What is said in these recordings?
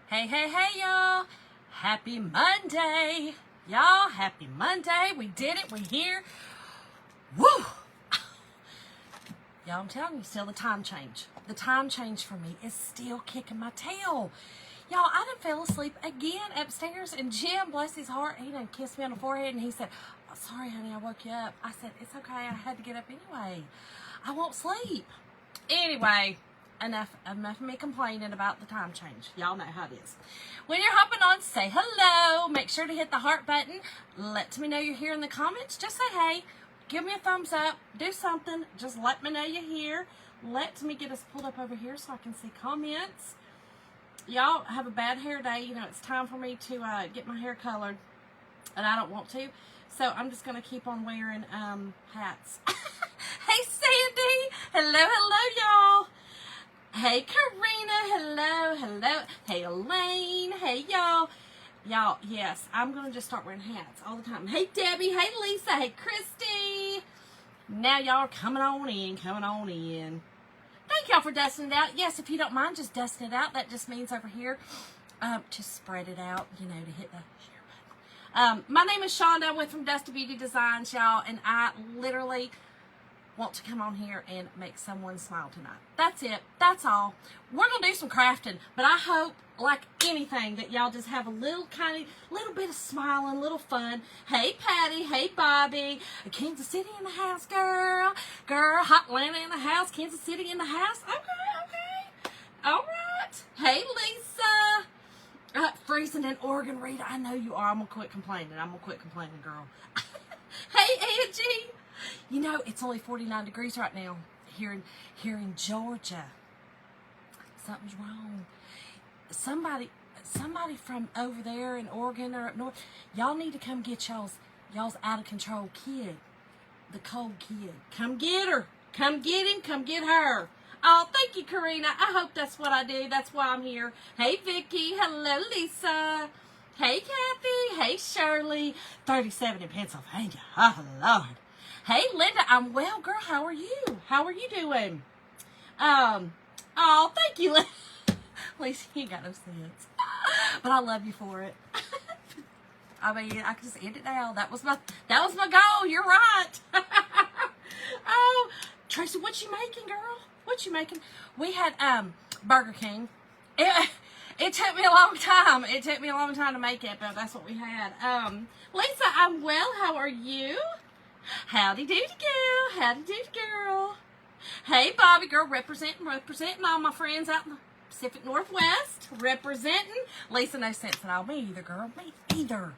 Hey, hey, hey, y'all. Happy Monday. Y'all, happy Monday. We did it. We're here. Woo! Y'all, I'm telling you, still the time change. The time change for me is still kicking my tail. Y'all, I done fell asleep again upstairs, and Jim, bless his heart, he done kissed me on the forehead, and he said, "Oh, sorry, honey, I woke you up." I said, "It's okay. I had to get up anyway. I won't sleep." Anyway, enough of me complaining about the time change. Y'all know how it is. When you're hopping on, say hello. Make sure to hit the heart button. Let me know you're here in the comments. Just say hey. Give me a thumbs up. Do something. Just let me know you're here. Let me get us pulled up over here so I can see comments. Y'all have a bad hair day. You know, it's time for me to get my hair colored, and I don't want to. So I'm just going to keep on wearing hats. Hey, Sandy. Hello, hello, y'all. Hey, Karina. Hello. Hey, Elaine. Hey, y'all. Y'all, yes, I'm going to just start wearing hats all the time. Hey, Debbie. Hey, Lisa. Hey, Christy. Now y'all are coming on in. Thank y'all for dusting it out. Yes, if you don't mind just dusting it out, that just means over here, just spread it out, you know, to hit the share button. My name is Shonda. I'm with from Dusty Beauty Designs, y'all, and I literally want to come on here and make someone smile tonight. That's it. That's all. We're going to do some crafting, but I hope, like anything, that y'all just have a little bit of smiling, a little fun. Hey, Patty. Hey, Bobby. Kansas City in the house, girl. Girl, Hot Atlanta in the house. Kansas City in the house. Okay. All right. Hey, Lisa. Freezing in Oregon, Rita. I know you are. I'm going to quit complaining. Girl. Hey, Angie. You know, it's only 49 degrees right now here in Georgia. Something's wrong. Somebody from over there in Oregon or up north, y'all need to come get y'all's out of control kid, the cold kid. Come get her. Come get him. Come get her. Oh, thank you, Karina. I hope that's what I do. That's why I'm here. Hey, Vicky. Hello, Lisa. Hey, Kathy. Hey, Shirley. 37 in Pennsylvania. Oh, Lord. Hey, Linda, I'm well, girl. How are you? How are you doing? Oh, thank you, Linda. Lisa, you ain't got no sense. But I love you for it. I mean, I can just end it now. That was my goal. You're right. Oh, Tracy, what you making, girl? What you making? We had Burger King. It took me a long time. It took me a long time to make it, but that's what we had. Lisa, I'm well. How are you? Howdy doody girl. Howdy doody girl. Hey, Bobby girl, representing all my friends out in the Pacific Northwest. Representing. Lisa, no sense at all. Me either, girl. Me either.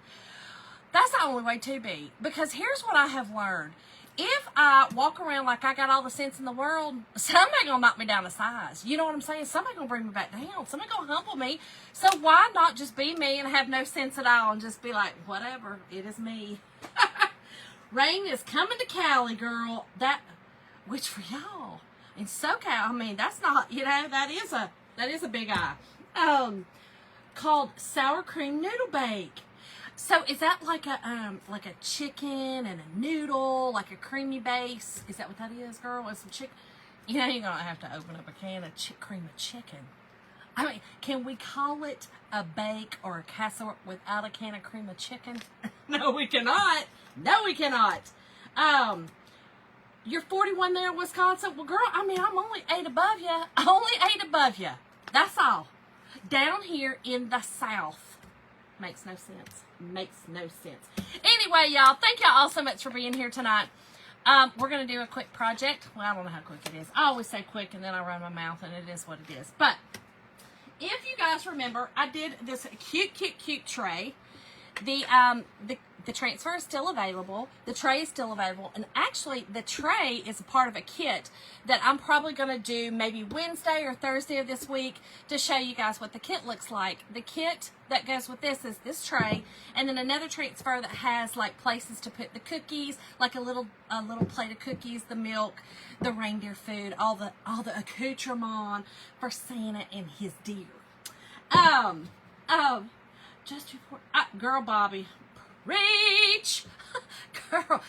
That's the only way to be. Because here's what I have learned. If I walk around like I got all the sense in the world, somebody gonna knock me down a size. You know what I'm saying? Somebody gonna bring me back down. Somebody gonna humble me. So why not just be me and have no sense at all and just be like, whatever, it is me. Rain is coming to Cali, girl. Which for y'all in SoCal, I mean, that's not, you know, that is a big eye. Called sour cream noodle bake. So is that like a chicken and a noodle, like a creamy base? Is that what that is, girl? With some chicken? You know, you're gonna have to open up a can of cream of chicken. I mean, can we call it a bake or a casserole without a can of cream of chicken? No, we cannot. No, we cannot. You're 41 there in Wisconsin? Well, girl, I mean, I'm only 8 above you. Only 8 above you. That's all. Down here in the South. Makes no sense. Makes no sense. Anyway, y'all, thank y'all all so much for being here tonight. We're going to do a quick project. Well, I don't know how quick it is. I always say quick, and then I run my mouth, and it is what it is. But if you guys remember, I did this cute tray. The transfer is still available. The tray is still available. And actually, the tray is a part of a kit that I'm probably going to do maybe Wednesday or Thursday of this week to show you guys what the kit looks like. The kit that goes with this is this tray, and then another transfer that has like places to put the cookies, like a little plate of cookies, the milk, the reindeer food, all the accoutrement for Santa and his deer. Just before, girl, Bobby, preach, girl,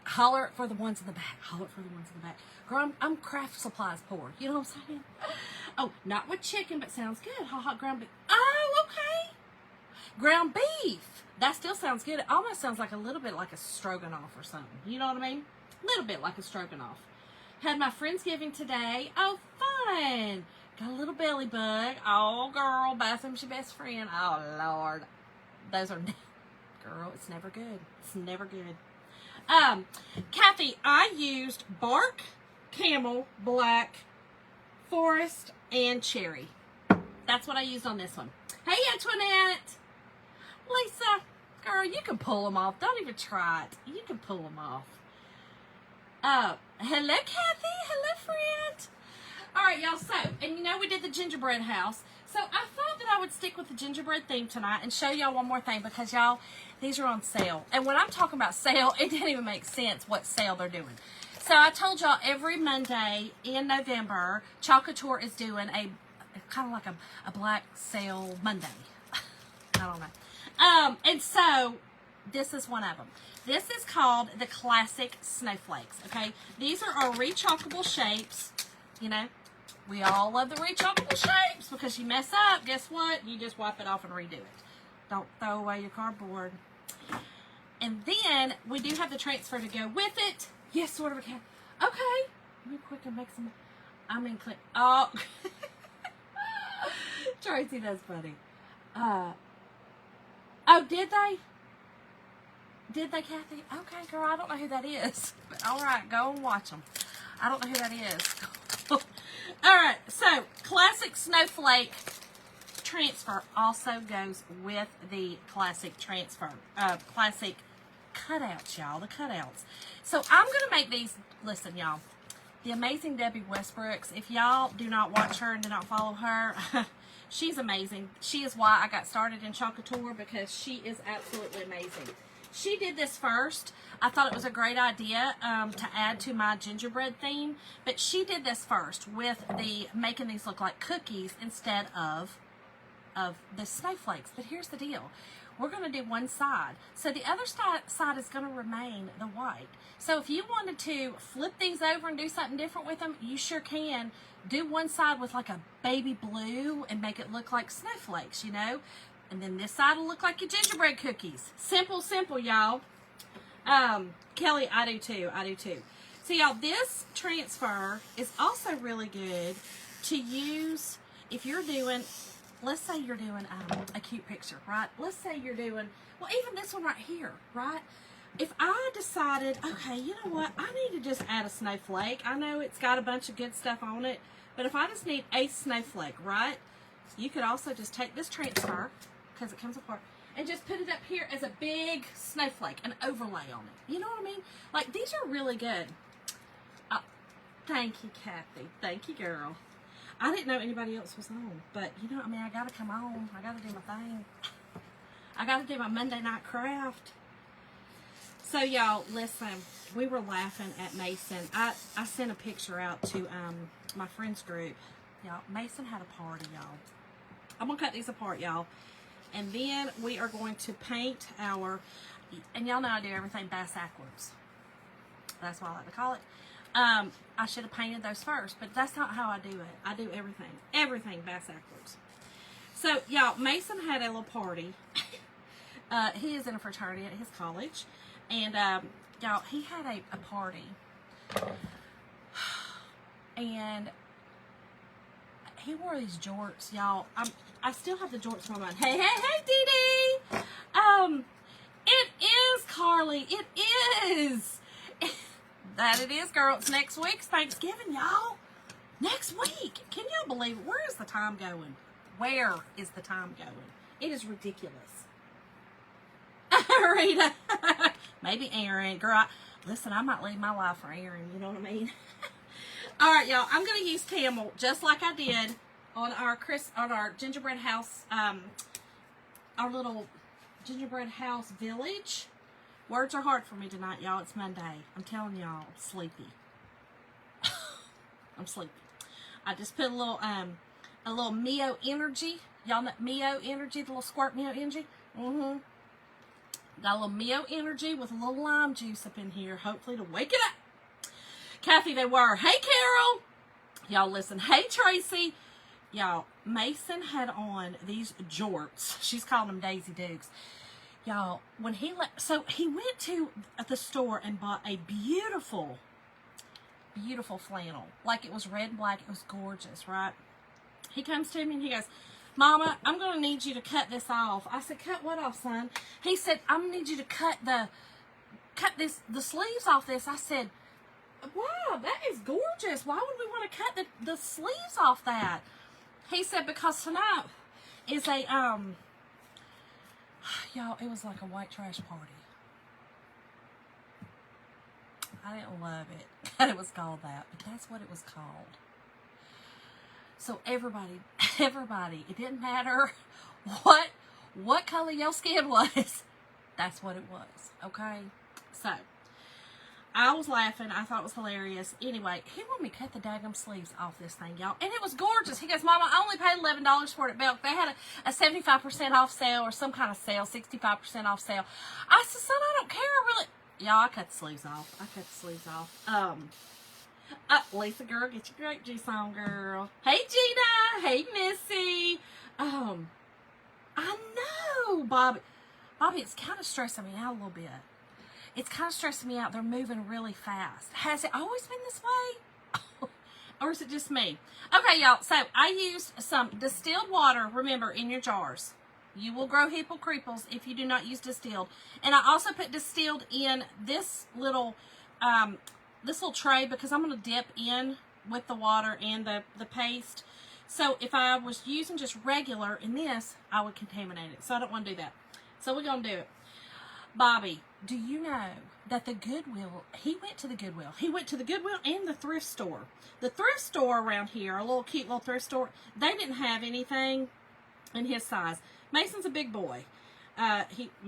holler for the ones in the back. Holler for the ones in the back. Girl, I'm craft supplies poor. You know what I'm saying? Oh, not with chicken, but sounds good. Hot ground beef. Oh, Okay. Ground beef. That still sounds good. It almost sounds like a little bit like a stroganoff or something. You know what I mean? A little bit like a stroganoff. Had my Friendsgiving today. Oh, fun. Got a little belly bug. Oh, girl. Bassam's your best friend. Oh, Lord. Those are... Girl, it's never good. It's never good. Kathy, I used bark, camel, black, forest, and cherry. That's what I used on this one. Hey, Antoinette. Lisa, girl, you can pull them off. Don't even try it. You can pull them off. Hello, Kathy. Hello, friend. All right, y'all. So, and you know we did the gingerbread house. So I thought that I would stick with the gingerbread theme tonight and show y'all one more thing because y'all, these are on sale. And when I'm talking about sale, it didn't even make sense what sale they're doing. So I told y'all every Monday in November, Chocolatour is doing a kind of like a black sale Monday. I don't know. And so this is one of them. This is called the Classic Snowflakes, okay? These are our rechalkable shapes, you know. We all love the rechalkable shapes because you mess up, guess what? You just wipe it off and redo it. Don't throw away your cardboard. And then we do have the transfer to go with it. Yes, sort of a cat. Okay. Let me quickly make some. Click. Oh. Tracy, that's funny. Oh, did they? Did they, Kathy? Okay, girl, I don't know who that is. But all right, go and watch them. I don't know who that is. All right, so Classic Snowflake transfer also goes with the Classic transfer. Classic cutouts, y'all, the cutouts. So I'm going to make these, listen, y'all, the amazing Debbie Westbrooks. If y'all do not watch her and do not follow her, she's amazing. She is why I got started in Chocolatour because she is absolutely amazing. She did this first. I thought it was a great idea to add to my gingerbread theme, but she did this first with the making these look like cookies instead of the snowflakes. But here's the deal. We're going to do one side. So the other side is going to remain the white. So if you wanted to flip these over and do something different with them, you sure can. Do one side with like a baby blue and make it look like snowflakes, you know. And then this side will look like your gingerbread cookies. Simple, simple, y'all. Kelly, I do too. I do too. So, y'all, this transfer is also really good to use if you're doing, let's say you're doing a cute picture, right? Let's say you're doing, well, even this one right here, right? If I decided, okay, you know what? I need to just add a snowflake. I know it's got a bunch of good stuff on it, but if I just need a snowflake, right? You could also just take this transfer, because it comes apart, and just put it up here as a big snowflake, an overlay on it. You know what I mean? Like, these are really good. Thank you, Kathy. Thank you, girl. I didn't know anybody else was on, but, you know, I mean, I got to come on. I got to do my thing. I got to do my Monday night craft. So, y'all, listen, we were laughing at Mason. I sent a picture out to my friends group. Y'all, Mason had a party, y'all. I'm going to cut these apart, y'all. And then we are going to paint our, and y'all know I do everything bass-ackwards. That's what I like to call it. I should have painted those first, but that's not how I do it. I do everything bass-ackwards. So, y'all, Mason had a little party. He is in a fraternity at his college. And, y'all, he had a party. And he wore these jorts, y'all. I still have the jorts in my mind. Hey, Dee Dee! It is, Carly. It is. That it is, girl. It's next week's Thanksgiving, y'all. Next week. Can y'all believe it? Where is the time going? Where is the time going? It is ridiculous. Rita. Maybe Aaron. Girl, listen, I might leave my life for Aaron. You know what I mean? All right, y'all. I'm going to use camel just like I did on our gingerbread house, our little gingerbread house village. Words are hard for me tonight, y'all. It's Monday. I'm telling y'all, I'm sleepy. I'm sleepy. I just put a little Mio Energy. Y'all know Mio Energy, the little squirt Mio Energy? Mm-hmm. Got a little Mio Energy with a little lime juice up in here, hopefully to wake it up. Kathy, they were. Hey, Carol. Y'all listen. Hey, Tracy. y'all, Mason had on these jorts. She's calling them Daisy Dukes. Y'all, when he so he went to the store and bought a beautiful flannel. Like it was red and black. It was gorgeous, right? He comes to me and he goes, Mama, I'm going to need you to cut this off. I said, cut what off, son? He said, I'm going to need you to cut the sleeves off this. I said, wow, that is gorgeous. Why would we want to cut the sleeves off that? He said, because tonight is a, y'all, it was like a white trash party. I didn't love it that it was called that, but that's what it was called. So everybody, it didn't matter what color your skin was. That's what it was, okay? So, I was laughing. I thought it was hilarious. Anyway, he wanted me to cut the daggum sleeves off this thing, y'all. And it was gorgeous. He goes, Mama, I only paid $11 for it at Belk. They had a 75% off sale or some kind of sale, 65% off sale. I said, son, I don't care. Really. Y'all, I cut the sleeves off. Lisa, girl, get your grape juice on, girl. Hey, Gina. Hey, Missy. I know, Bobby, it's kind of stressing me out a little bit. It's kind of stressing me out. They're moving really fast. Has it always been this way? Or is it just me? Okay, y'all. So, I used some distilled water, remember, in your jars. You will grow hipple creeples if you do not use distilled. And I also put distilled in this little tray because I'm going to dip in with the water and the paste. So if I was using just regular in this, I would contaminate it. So I don't want to do that. So we're going to do it. Bobby, do you know that the Goodwill, he went to the Goodwill. He went to the Goodwill and the thrift store. The thrift store around here, a little cute little thrift store, they didn't have anything in his size. Mason's a big boy.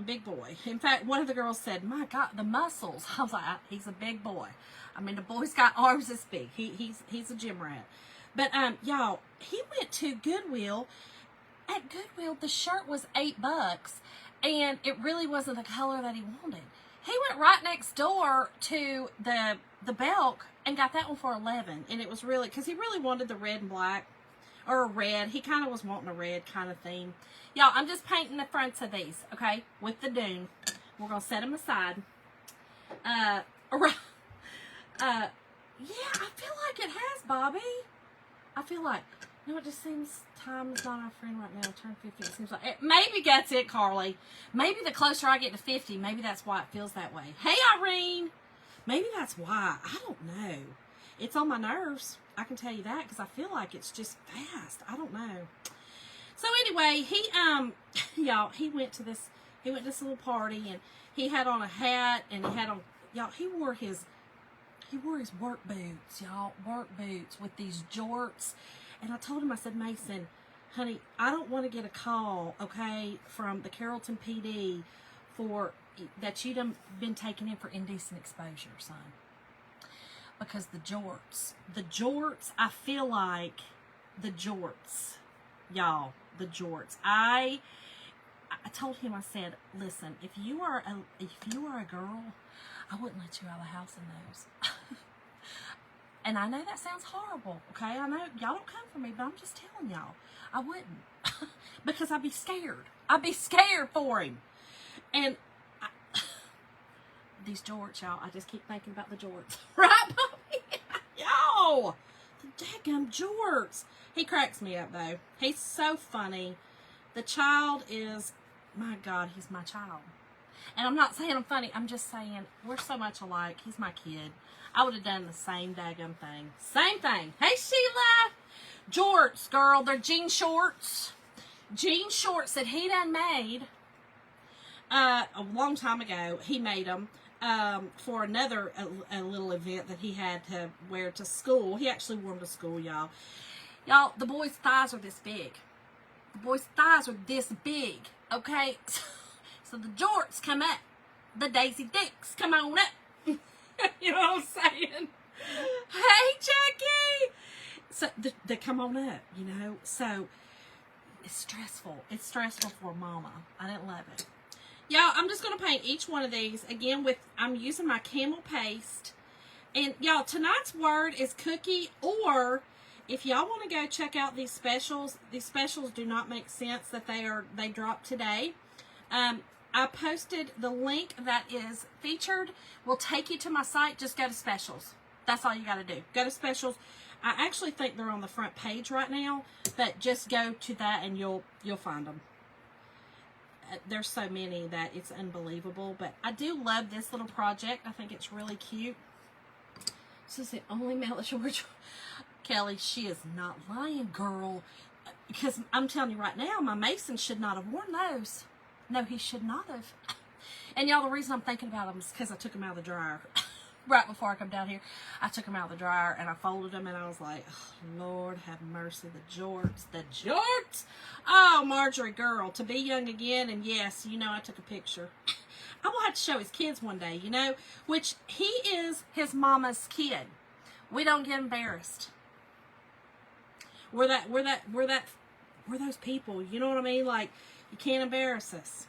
Big boy. In fact, one of the girls said, my God, the muscles. I was like, he's a big boy. I mean, the boy's got arms this big. He's a gym rat. But, y'all, he went to Goodwill. At Goodwill, the shirt was $8, and it really wasn't the color that he wanted. He went right next door to the Belk and got that one for $11, and it was really, because he really wanted the red and black, or a red. He kind of was wanting a red kind of theme. Y'all, I'm just painting the fronts of these, okay, with the Dune. We're going to set them aside. Yeah, I feel like it has, Bobby. I feel like, it just seems time is not our friend right now. Turn 50, it seems like, maybe that's it, Carly. Maybe the closer I get to 50, maybe that's why it feels that way. Hey, Irene. Maybe that's why. I don't know. It's on my nerves. I can tell you that because I feel like it's just fast. I don't know. So anyway, y'all, he went to this little party and he had on a hat and he had on, y'all, he wore his work boots, y'all, work boots with these jorts. And I told him, I said, Mason, honey, I don't want to get a call, okay, from the Carrollton PD for that you'd been taken in for indecent exposure, son. Because the jorts, I feel like the jorts, y'all, the jorts. I told him, I said, listen, if you are a girl, I wouldn't let you out of the house in those. And I know that sounds horrible, okay? I know y'all don't come for me, but I'm just telling y'all, I wouldn't. Because I'd be scared. I'd be scared for him. And these jorts, y'all, I just keep thinking about the jorts. Right, Bobby? Y'all, the daggum jorts. He cracks me up, though. He's so funny. The child is, my God, he's my child. And I'm not saying I'm funny. I'm just saying we're so much alike. He's my kid. I would have done the same daggum thing. Same thing. Hey, Sheila. Jorts, girl. They're jean shorts. Jean shorts that he done made a long time ago. He made them for another a little event that he had to wear to school. He actually wore them to school, y'all. Y'all, the boy's thighs are this big. The boy's thighs are this big, okay? So the jorts come up. The Daisy Dukes come on up. You know what I'm saying? Hey, Jackie! So they come on up, you know? So it's stressful. It's stressful for Mama. I didn't love it. Y'all, I'm just going to paint each one of these. Again, I'm using my camel paste. And y'all, tonight's word is cookie, or if y'all want to go check out these specials do not make sense that they dropped today. I posted the link that is featured. Will take you to my site. Just go to specials. That's all you got to do. Go to specials. I actually think they're on the front page right now, but just go to that and you'll find them. There's so many that it's unbelievable, but I do love this little project. I think it's really cute. This is the only male that George. Kelly, she is not lying, girl. Because I'm telling you right now, my Mason should not have worn those. No, he should not have. And y'all, the reason I'm thinking about them is because I took them out of the dryer. Right before I come down here, I took them out of the dryer and I folded them and I was like, oh, Lord have mercy, the jorts, the jorts. Oh, Marjorie, girl, to be young again. And yes, you know, I took a picture. I will have to show his kids one day, you know, which he is his mama's kid. We don't get embarrassed. We're those people, you know what I mean? Like, you can't embarrass us.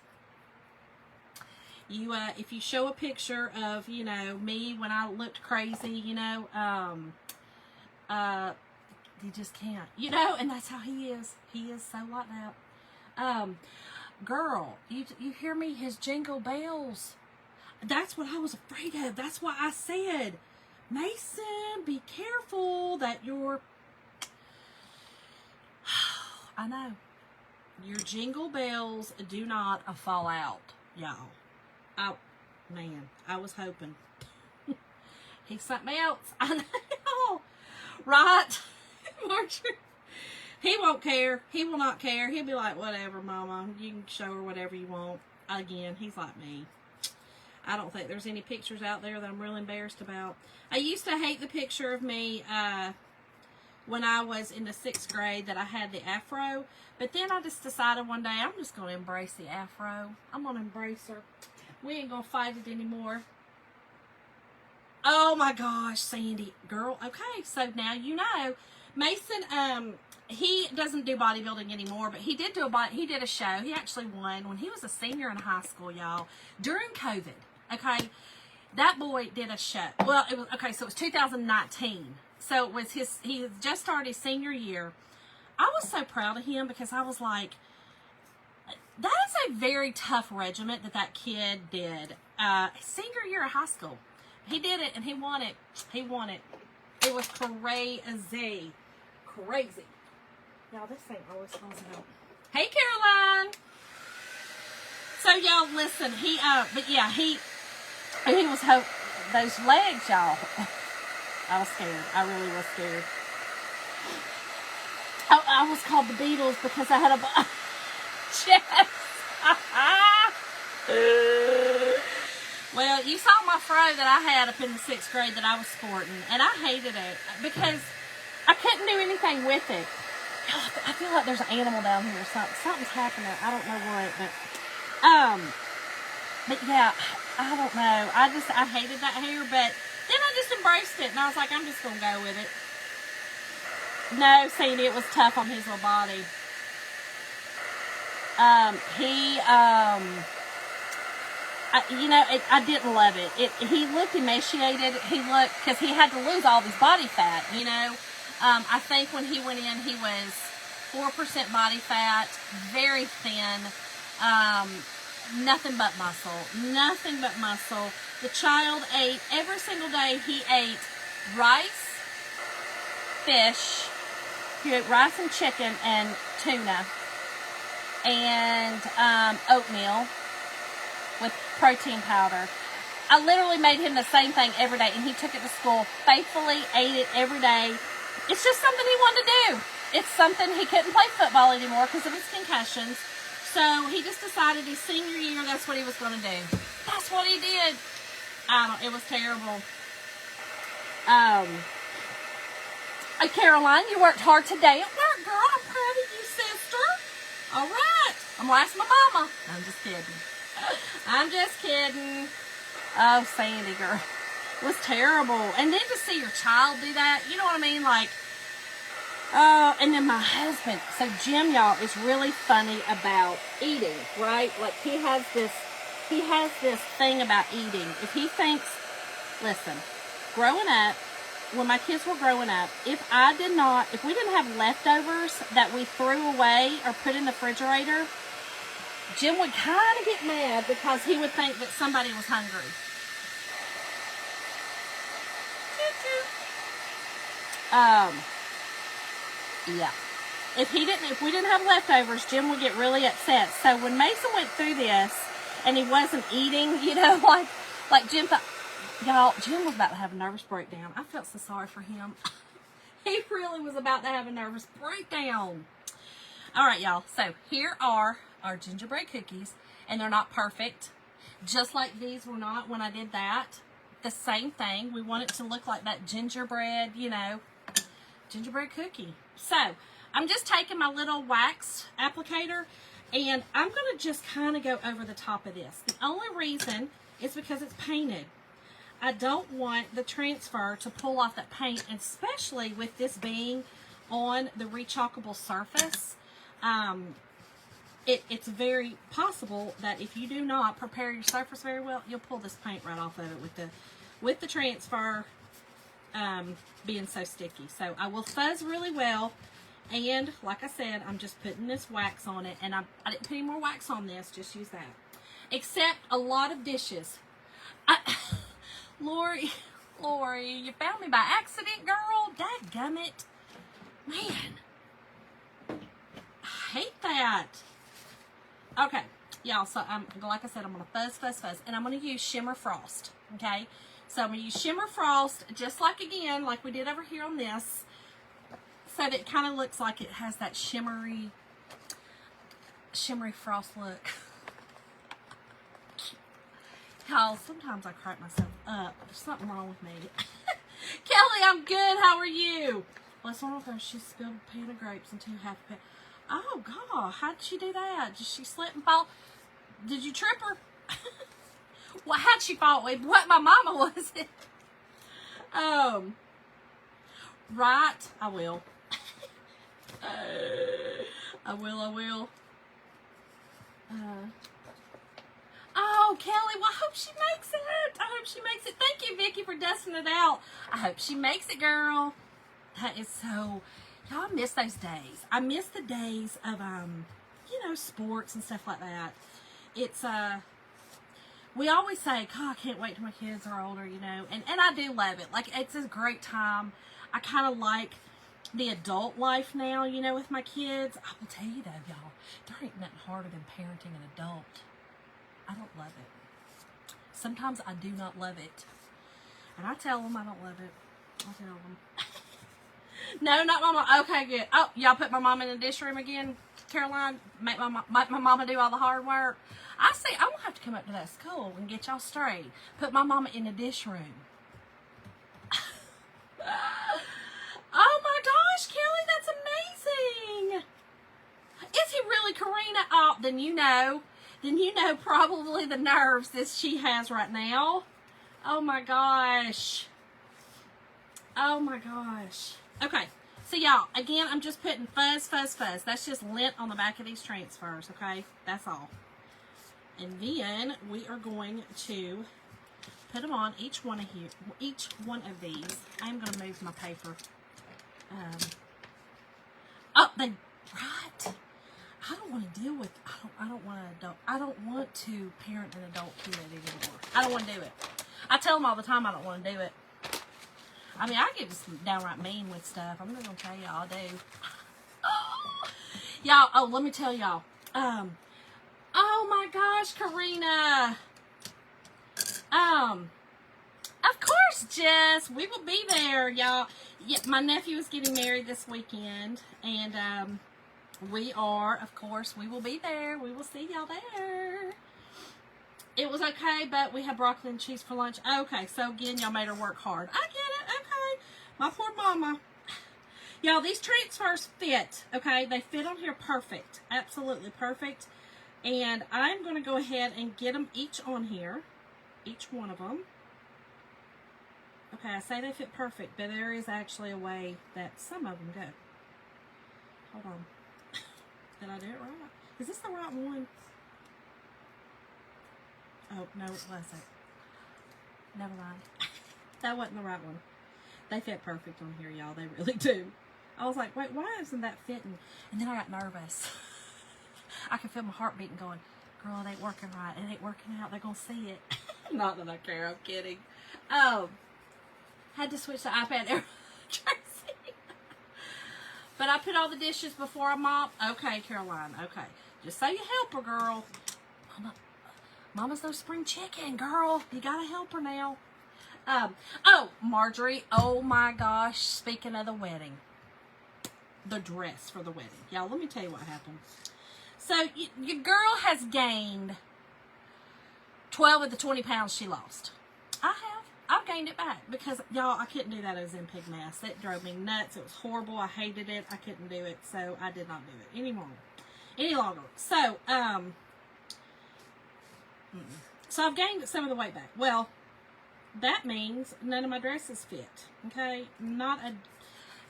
You, if you show a picture of, you know, me when I looked crazy, you know, you just can't, you know, and that's how he is. He is so like that. Girl, you hear me? His jingle bells. That's what I was afraid of. That's why I said, Mason, be careful that you're, I know, your jingle bells do not fall out, y'all. Oh, man, I was hoping. He's something else. I know. Right? Marjorie. He won't care. He will not care. He'll be like, whatever, Mama. You can show her whatever you want. Again, he's like me. I don't think there's any pictures out there that I'm really embarrassed about. I used to hate the picture of me when I was in the 6th grade that I had the afro. But then I just decided one day I'm just going to embrace the afro. I'm going to embrace her. We ain't going to fight it anymore. Oh my gosh, Sandy. Girl, okay. So now you know. Mason, he doesn't do bodybuilding anymore, but he did do he did a show. He actually won when he was a senior in high school, y'all. During COVID, okay? That boy did a show. Well, it was, okay, so it was 2019. So it was he had just started his senior year. I was so proud of him because I was like, that is a very tough regiment that kid did. Senior year of high school. He did it and he won it. He won it. It was crazy. Crazy. Y'all, this thing always falls out. Hey, Caroline. So, y'all, listen. But yeah, he was, those legs, y'all. I was scared. I really was scared. I was called the Beatles because I had a chest. Well, you saw my fro that I had up in the 6th grade that I was sporting, and I hated it because I couldn't do anything with it. I feel like there's an animal down here or something. Something's happening. I don't know what, but yeah, I don't know. I hated that hair, but then I just embraced it, and I was like, I'm just gonna go with it. No, Sandy, it was tough on his little body. You know, I didn't love it. He looked emaciated. He looked, because he had to lose all his body fat, you know. I think when he went in, he was 4% body fat, very thin, nothing but muscle. Nothing but muscle. The child ate, every single day, he ate rice, fish, he ate rice and chicken and tuna, and oatmeal with protein powder. I literally made him the same thing every day, and he took it to school, faithfully ate it every day. It's just something he wanted to do. It's something he couldn't play football anymore because of his concussions. So he just decided his senior year, that's what he was going to do. That's what he did. It was terrible. Caroline, you worked hard today at work, girl. I'm proud of you, sister. All right. I'm gonna ask my mama. I'm just kidding. I'm just kidding. Oh, Sandy, girl. It was terrible. And then to see your child do that, you know what I mean? Like, and then my husband. So Jim, y'all, is really funny about eating, right? Like, he has this thing about eating. If he thinks, listen, growing up, when my kids were growing up, if we didn't have leftovers that we threw away or put in the refrigerator, Jim would kind of get mad because he would think that somebody was hungry. Yeah. If we didn't have leftovers, Jim would get really upset. So when Mason went through this and he wasn't eating, you know, like Jim thought, y'all, Jim was about to have a nervous breakdown. I felt so sorry for him. He really was about to have a nervous breakdown. All right, y'all. So here are our gingerbread cookies, and they're not perfect. Just like these were not when I did that. The same thing. We want it to look like that gingerbread, you know, gingerbread cookie. So I'm just taking my little wax applicator, and I'm going to just kind of go over the top of this. The only reason is because it's painted. I don't want the transfer to pull off that paint, especially with this being on the rechalkable surface. It's very possible that if you do not prepare your surface very well, you'll pull this paint right off of it with the transfer being so sticky. So I will fuzz really well, and like I said, I'm just putting this wax on it, and I didn't put any more wax on this, just use that. Except a lot of dishes. Lori, you found me by accident, girl. Dadgummit. Man, I hate that. Okay, y'all, so like I said, I'm going to fuzz, and I'm going to use Shimmer Frost, okay? So I'm going to use Shimmer Frost, just like we did over here on this, so that it kind of looks like it has that shimmery frost look. Y'all, sometimes I crack myself up. There's something wrong with me. Kelly, I'm good. How are you? Let's one of her. She spilled a pan of grapes into half a pan. Oh, God. How did she do that? Did she slip and fall? Did you trip her? Well, how'd she fall? What my mama was it? Right. I will. I will. Oh, Kelly, well, I hope she makes it. Thank you, Vicki, for dusting it out. I hope she makes it, girl. That is so... Y'all, I miss those days. I miss the days of, you know, sports and stuff like that. It's, we always say, God, I can't wait till my kids are older, you know. And I do love it. Like, it's a great time. I kind of like the adult life now, you know, with my kids. I will tell you, though, y'all, there ain't nothing harder than parenting an adult. I don't love it. Sometimes I do not love it. And I tell them I don't love it. I tell them. No, not Mama. Okay, good. Oh, y'all put my mama in the dish room again, Caroline? Make my mama do all the hard work? I see. I'm going to have to come up to that school and get y'all straight. Put my mama in the dish room. Oh my gosh, Kelly, that's amazing. Is he really, Karina? Oh, then you know probably the nerves that she has right now. Oh my gosh. Okay, so y'all, again, I'm just putting fuzz. That's just lint on the back of these transfers, okay? That's all. And then we are going to put them on each one of these. I'm going to move my paper. Right. I don't want to deal with, I don't want to parent an adult kid anymore. I don't want to do it. I tell them all the time I don't want to do it. I mean, I get just downright mean with stuff. I'm not going to tell y'all I do. Y'all, let me tell y'all. Oh my gosh, Karina. Of course, Jess. We will be there, y'all. Yeah, my nephew is getting married this weekend. And, we will be there. We will see y'all there. It was okay, but we had broccoli and cheese for lunch. Okay, so again, y'all made her work hard. I get it, okay. My poor mama. Y'all, these transfers fit, okay? They fit on here perfect. Absolutely perfect. And I'm going to go ahead and get them each on here. Each one of them. Okay, I say they fit perfect, but there is actually a way that some of them go. Hold on. Did I do it right? Is this the right one? Oh, no, it wasn't. Never mind. That wasn't the right one. They fit perfect on here, y'all. They really do. I was like, wait, why isn't that fitting? And then I got nervous. I could feel my heart beating going, girl, it ain't working right. It ain't working out. They're going to see it. Not that I care. I'm kidding. Had to switch the iPad every Tracy. But I put all the dishes before I mop. Okay, Caroline. Okay. Just say you help her, girl. Mama's no spring chicken, girl. You got to help her now. Oh, Marjorie. Oh, my gosh. Speaking of the wedding. The dress for the wedding. Y'all, let me tell you what happened. So, your girl has gained 12 of the 20 pounds she lost. I have. I've gained it back because, y'all, I couldn't do that as in pig mass. It drove me nuts. It was horrible. I hated it. I couldn't do it. So, I did not do it any longer. So, so I've gained some of the weight back. Well, that means none of my dresses fit. Okay?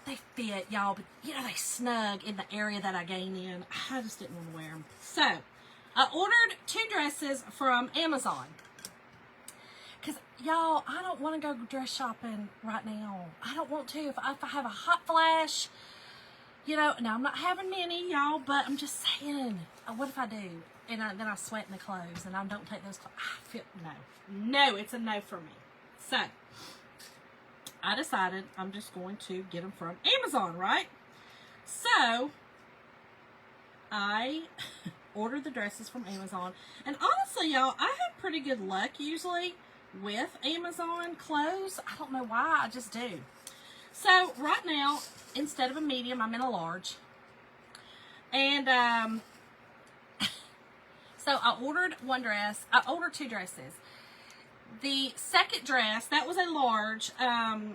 They fit, y'all, but, you know, they snug in the area that I gained in. I just didn't want to wear them. So, I ordered 2 dresses from Amazon. Because, y'all, I don't want to go dress shopping right now. I don't want to. If I have a hot flash, you know, now I'm not having many, y'all, but I'm just saying, what if I do? And then I sweat in the clothes, and I don't take those clothes. I feel, no, it's a no for me. So, I decided I'm just going to get them from Amazon, right? So, I ordered the dresses from Amazon. And honestly, y'all, I have pretty good luck usually with Amazon clothes. I don't know why, I just do. So, right now, instead of a medium, I'm in a large. And, so I ordered one dress. I ordered 2 dresses. The second dress, that was a large, no,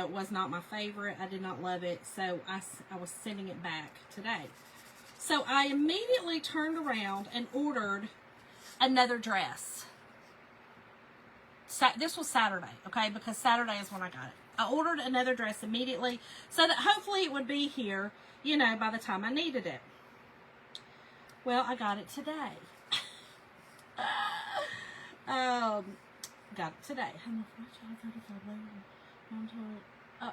it was not my favorite. I did not love it, so I was sending it back today. So I immediately turned around and ordered another dress. This was Saturday, okay, because Saturday is when I got it. I ordered another dress immediately so that hopefully it would be here, you know, by the time I needed it. Well, I got it today. Got it today.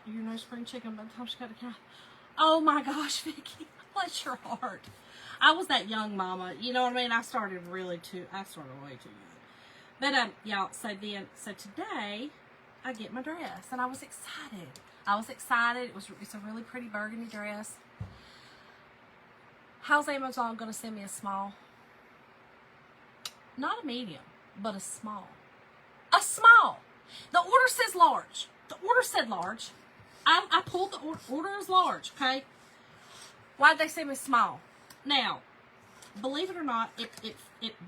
You're no spring chicken by the time she got a cat. Oh my gosh, Vicki. Bless your heart. I was that young mama. You know what I mean? I started way too young. But, y'all, so today, I get my dress. And I was excited. It's a really pretty burgundy dress. How's Amazon going to send me a small? Not a medium, but a small. A small. The order says large. The order said large. I pulled the order as large, okay? Why'd they send me small? Now, believe it or not, it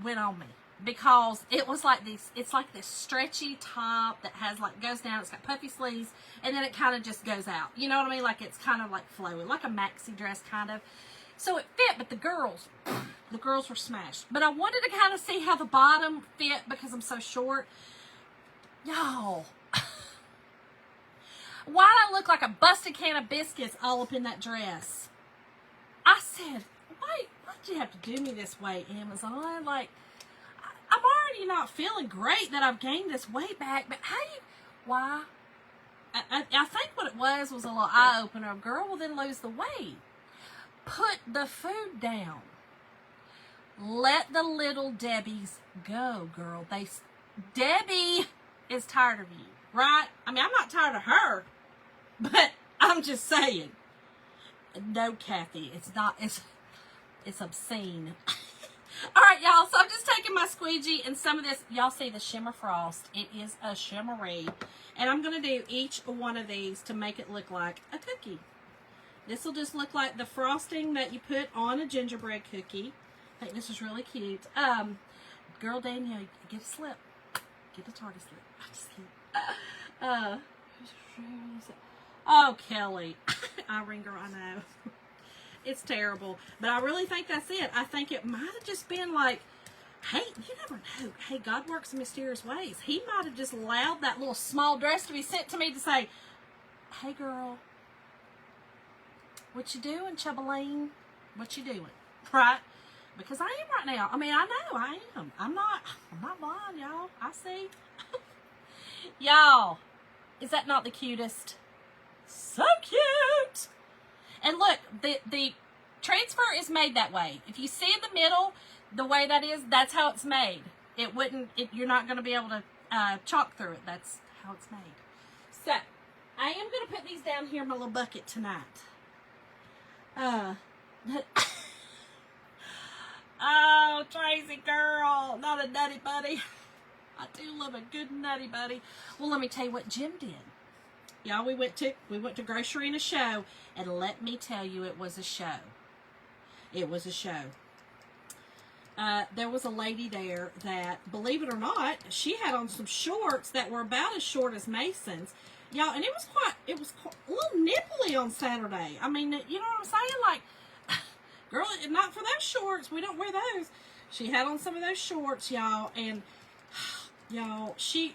went on me. Because it was like this, it's like this stretchy top that has like, goes down, it's got puffy sleeves, and then it kind of just goes out. You know what I mean? Like it's kind of like flowing, like a maxi dress kind of. So it fit, but the girls were smashed. But I wanted to kind of see how the bottom fit because I'm so short. Y'all, why'd I look like a busted can of biscuits all up in that dress? I said, why'd you have to do me this way, Amazon? Like, I'm already not feeling great that I've gained this weight back, but why? I think what it was a little eye-opener. Girl will then lose the weight. Put the food down. Let the little Debbies go, girl. Debbie is tired of you, right? I mean, I'm not tired of her, but I'm just saying. No, Kathy, it's not. It's obscene. All right, y'all. So I'm just taking my squeegee and some of this. Y'all see the shimmer frost? It is a shimmery, and I'm gonna do each one of these to make it look like a cookie. This will just look like the frosting that you put on a gingerbread cookie. I think this is really cute. Girl Danielle, get a slip. Get the tardy slip. I just oh, Kelly. Irene girl, I know. It's terrible. But I really think that's it. I think it might have just been like, hey, you never know. Hey, God works in mysterious ways. He might have just allowed that little small dress to be sent to me to say, hey, girl, what you doing, Chubbaline? What you doing? Right? Because I am right now. I mean, I know I am. I'm not blind, y'all. I see. Y'all, Is that not the cutest? So cute. And look, the transfer is made that way. If you see in the middle, the way that is, that's how it's made. It wouldn't, you're not going to be able to chalk through it. That's how it's made. So, I am going to put these down here in my little bucket tonight. Oh, Tracy girl, not a nutty buddy. I do love a good nutty buddy. Well, let me tell you what Jim did. Y'all, we went to grocery and a show, and let me tell you, it was a show. It was a show. There was a lady there that, believe it or not, she had on some shorts that were about as short as Mason's. Y'all, and it was quite a little nipply on Saturday. I mean, you know what I'm saying? Like, girl, not for those shorts. We don't wear those. She had on some of those shorts, y'all, and y'all, she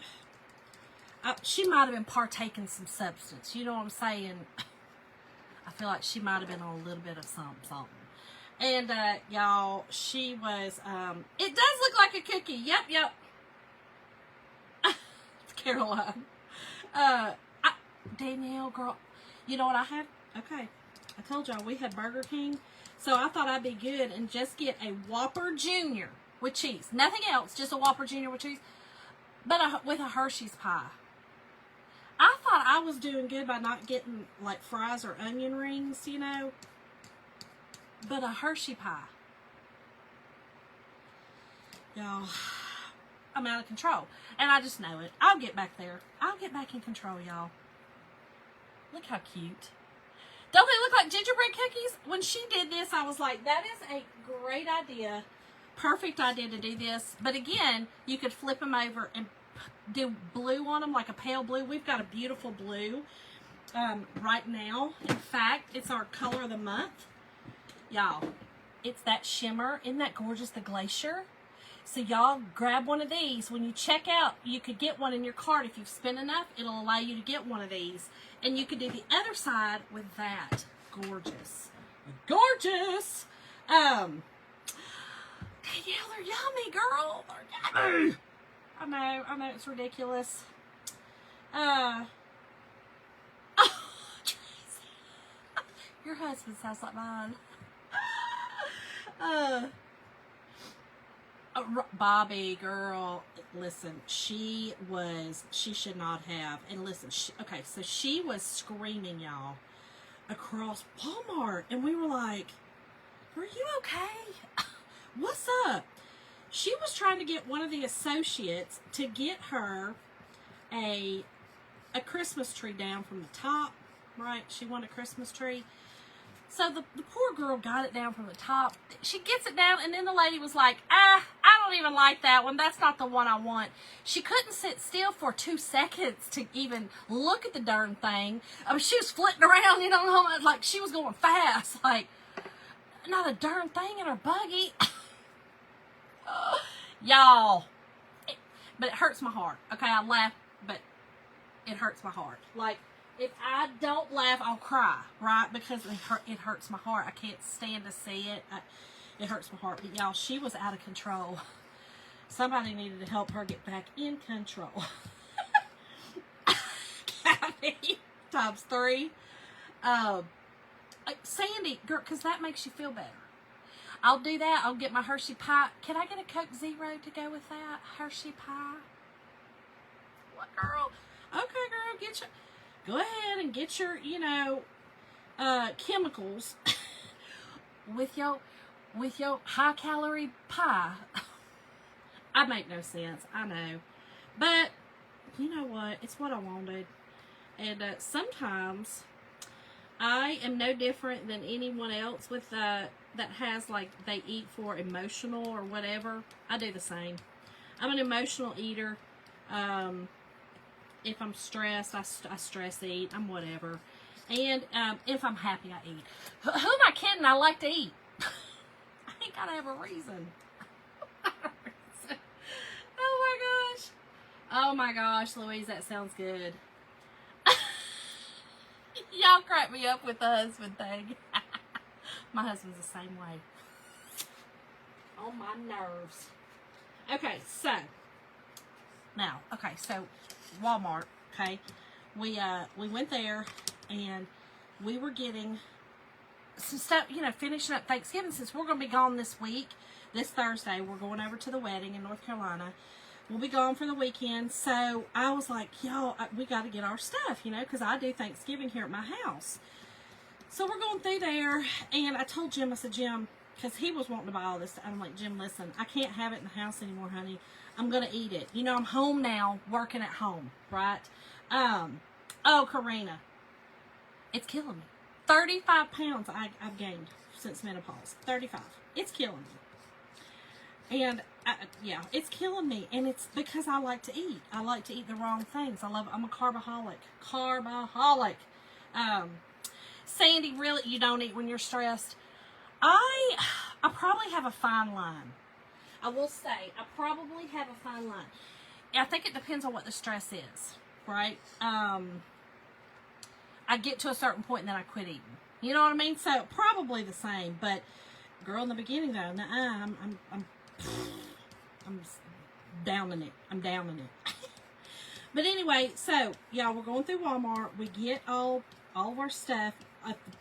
might have been partaking some substance. You know what I'm saying? I feel like she might have been on a little bit of something. And, y'all, she was, it does look like a cookie. Yep. It's Caroline. Danielle, girl, you know what I had? Okay. I told y'all we had Burger King. So I thought I'd be good and just get a Whopper Jr. with cheese. Nothing else, just a Whopper Jr. with cheese. But with a Hershey's pie. I thought I was doing good by not getting, like, fries or onion rings, you know. But a Hershey pie. Y'all, I'm out of control. And I just know it. I'll get back there. I'll get back in control, y'all. Look how cute. Don't they look like gingerbread cookies? When she did this, I was like, that is a great idea. Perfect idea to do this. But again, you could flip them over and do blue on them, like a pale blue. We've got a beautiful blue right now. In fact, it's our color of the month. Y'all, it's that shimmer. Isn't that gorgeous, the glacier? So y'all grab one of these. When you check out, you could get one in your cart. If you've spent enough, it'll allow you to get one of these. And you could do the other side with that. Gorgeous. Gorgeous. Danielle, they're yummy, girl. They're yummy. I know, it's ridiculous. Oh, Tracy. Your husband sounds like mine. Bobby, girl, listen, she should not have, and listen, so she was screaming, y'all, across Walmart, and we were like, are you okay? What's up? She was trying to get one of the associates to get her a Christmas tree down from the top, right? She wanted a Christmas tree. So the poor girl got it down from the top. She gets it down, and then the lady was like, I don't even like that one. That's not the one I want. She couldn't sit still for 2 seconds to even look at the darn thing. I mean, she was flitting around, you know, like she was going fast. Like, not a darn thing in her buggy. Y'all. But it hurts my heart. Okay, I laugh, but it hurts my heart. Like, if I don't laugh, I'll cry, right? Because it hurts my heart. I can't stand to see it. It hurts my heart. But y'all, she was out of control. Somebody needed to help her get back in control. Kathy, ×3. Sandy, girl, because that makes you feel better. I'll do that. I'll get my Hershey pie. Can I get a Coke Zero to go with that? Hershey pie? What, girl? Okay, girl, go ahead and get your, you know, chemicals with your high-calorie pie. I make no sense, I know. But, you know what? It's what I wanted. And sometimes I am no different than anyone else with that has, like, they eat for emotional or whatever. I do the same. I'm an emotional eater. If I'm stressed, I stress eat. I'm whatever. And if I'm happy, I eat. Who am I kidding? I like to eat. I ain't got to have a reason. Oh, my gosh. Oh, my gosh, Louise, that sounds good. Y'all crack me up with the husband thing. My husband's the same way. On my nerves. Okay, so. Now, okay, so Walmart, okay. we went there, and we were getting some stuff, you know, finishing up Thanksgiving. Since we're going to be gone this week, this Thursday, we're going over to the wedding in North Carolina. We'll be gone for the weekend. So I was like, y'all, we got to get our stuff, you know, because I do Thanksgiving here at my house. So we're going through there, and I told Jim, I said, Jim, because he was wanting to buy all this stuff. I'm like, Jim, listen, I can't have it in the house anymore, honey. I'm going to eat it. You know, I'm home now, working at home, right? Oh, Karina, it's killing me. 35 pounds I've gained since menopause. 35. It's killing me. And, yeah, it's killing me. And it's because I like to eat. I like to eat the wrong things. I'm a carbaholic. Carbaholic. Sandy, really, you don't eat when you're stressed? I probably have a fine line. I will say, I probably have a fine line. I think it depends on what the stress is, right? I get to a certain point and then I quit eating. You know what I mean? So probably the same. But girl, in the beginning though, I'm downing it. I'm downing it. But anyway, so y'all, we're going through Walmart. We get all of our stuff,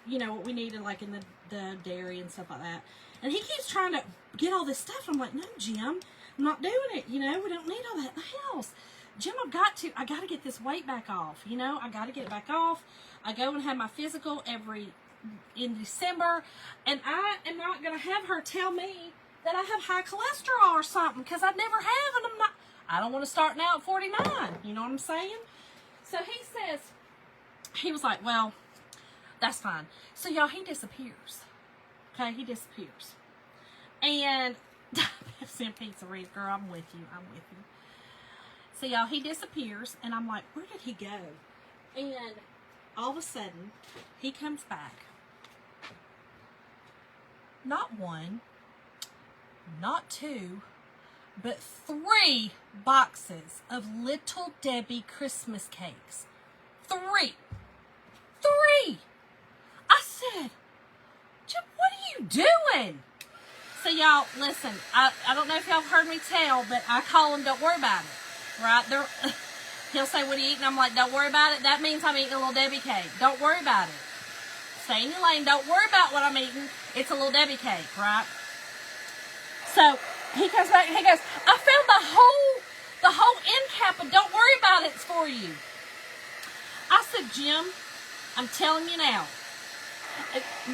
you know, what we needed, like in the dairy and stuff like that. And he keeps trying to get all this stuff. I'm like, no, Jim, I'm not doing it. You know, we don't need all that in the house. Jim, I got to get this weight back off. You know, I got to get it back off. I go and have my physical in December, and I am not going to have her tell me that I have high cholesterol or something, because I never have, and I don't want to start now at 49. You know what I'm saying? So he was like, well, that's fine. So y'all, he disappears. Okay, he disappears. And Sam Pizzeria, girl, I'm with you. So y'all, he disappears, and I'm like, where did he go? And all of a sudden, he comes back. Not one, not two, but 3 boxes of Little Debbie Christmas cakes. 3. I said, Jim, what are you doing? So y'all, listen, I don't know if y'all have heard me tell, but I call him, don't worry about it, right? He'll say, what are you eating? I'm like, don't worry about it. That means I'm eating a Little Debbie cake. Don't worry about it. Stay in your lane. Don't worry about what I'm eating. It's a Little Debbie cake, right? So he comes back and he goes, I found the whole end cap, and don't worry about it. It's for you. I said, Jim, I'm telling you now.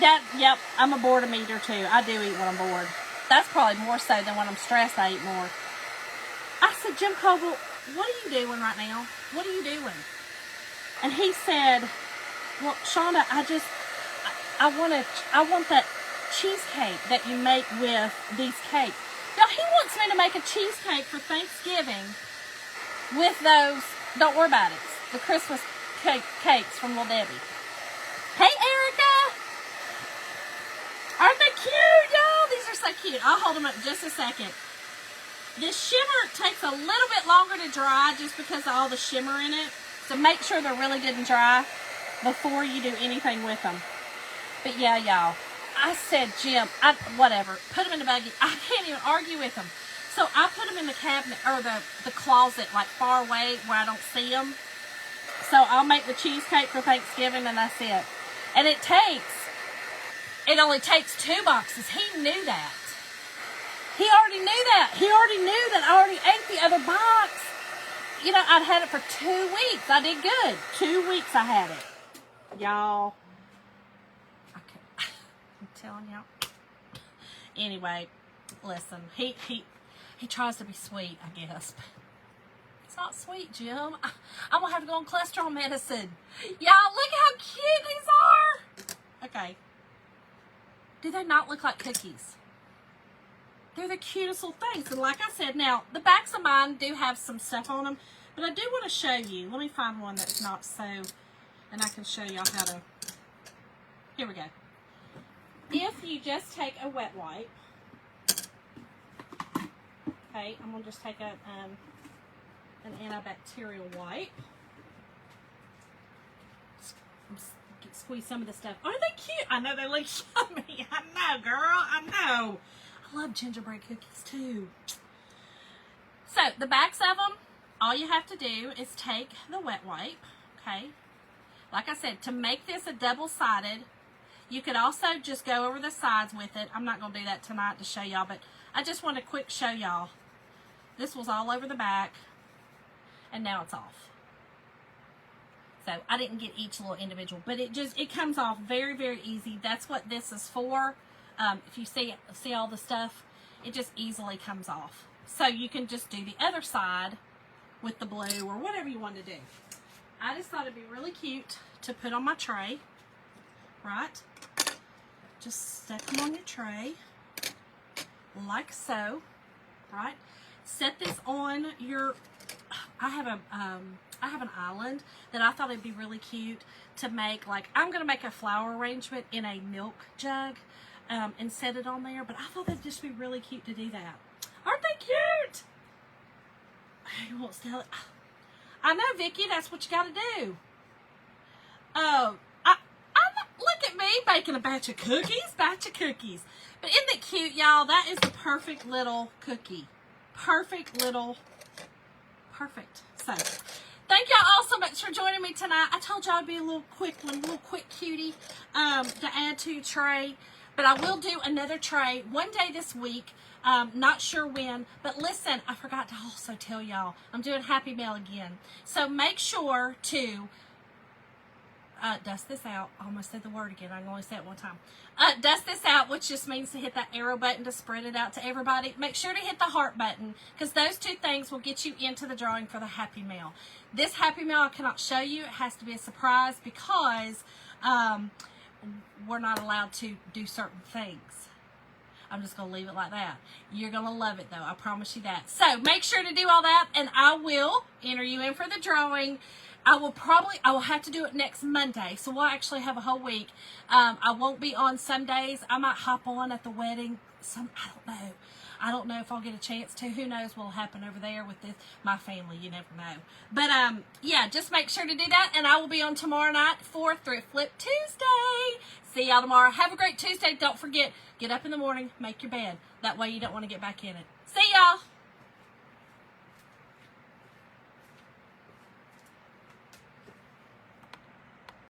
Yep, I'm a boredom eater too. I do eat when I'm bored. That's probably more so than when I'm stressed, I eat more. I said, Jim Coble, what are you doing right now? What are you doing? And he said, well, Shonda, I want that cheesecake that you make with these cakes. Now, he wants me to make a cheesecake for Thanksgiving with those, don't worry about it, the Christmas cakes from Little Debbie. Hey, Erica! Aren't they cute, y'all? These are so cute. I'll hold them up just a second. This shimmer takes a little bit longer to dry just because of all the shimmer in it. So make sure they're really good and dry before you do anything with them. But yeah, y'all. I said, Jim, whatever. Put them in the baggie. I can't even argue with them. So I put them in the cabinet, or the closet, like far away where I don't see them. So I'll make the cheesecake for Thanksgiving, and that's it. And it only takes 2 boxes. He knew that. He already knew that. He already knew that I already ate the other box. You know, I'd had it for 2 weeks. I did good. 2 weeks I had it. Y'all. Okay. I'm telling y'all. Anyway, listen. He tries to be sweet, I guess. It's not sweet, Jim. I'm going to have to go on cholesterol medicine. Y'all, look how cute these are. Okay. Do they not look like cookies? They're the cutest little things. And like I said, now, the backs of mine do have some stuff on them. But I do want to show you. Let me find one that's not so, and I can show y'all how to. Here we go. If you just take a wet wipe. Okay, I'm going to just take an antibacterial wipe. Squeeze some of the stuff. Aren't they cute? I know they look yummy. I know, girl. I know. I love gingerbread cookies too. So the backs of them, all you have to do is take the wet wipe, okay? Like I said, to make this a double-sided, you could also just go over the sides with it. I'm not going to do that tonight to show y'all, but I just want to quick show y'all. This was all over the back, and now it's off. So I didn't get each little individual, but it comes off very, very easy. That's what this is for. If you see all the stuff, it just easily comes off. So you can just do the other side with the blue or whatever you want to do. I just thought it'd be really cute to put on my tray, right? Just stick them on your tray, like so, right? Set this on your, I have an island that I thought it'd be really cute to make, like, I'm going to make a flower arrangement in a milk jug and set it on there, but I thought that'd just be really cute to do that. Aren't they cute? You won't tell it. I know, Vicki, that's what you got to do. Oh, look at me baking a batch of cookies. But isn't it cute, y'all? That is the perfect little cookie. Perfect. So, thank y'all all so much for joining me tonight. I told y'all it'd be a little quick one, a little quick cutie to add to your tray. But I will do another tray one day this week. Not sure when, but listen, I forgot to also tell y'all, I'm doing Happy Mail again. So make sure to dust this out. I almost said the word again. I can only say it one time. Dust this out, which just means to hit that arrow button to spread it out to everybody. Make sure to hit the heart button, because those two things will get you into the drawing for the Happy Mail. This Happy Mail I cannot show you. It has to be a surprise because we're not allowed to do certain things. I'm just going to leave it like that. You're going to love it, though. I promise you that. So, make sure to do all that, and I will enter you in for the drawing. I will have to do it next Monday, so we'll actually have a whole week. I won't be on some days. I might hop on at the wedding. I don't know if I'll get a chance to. Who knows what will happen over there with my family. You never know. But, yeah, just make sure to do that, and I will be on tomorrow night for Thrift Flip Tuesday. See y'all tomorrow. Have a great Tuesday. Don't forget, get up in the morning, make your bed. That way you don't want to get back in it. See y'all.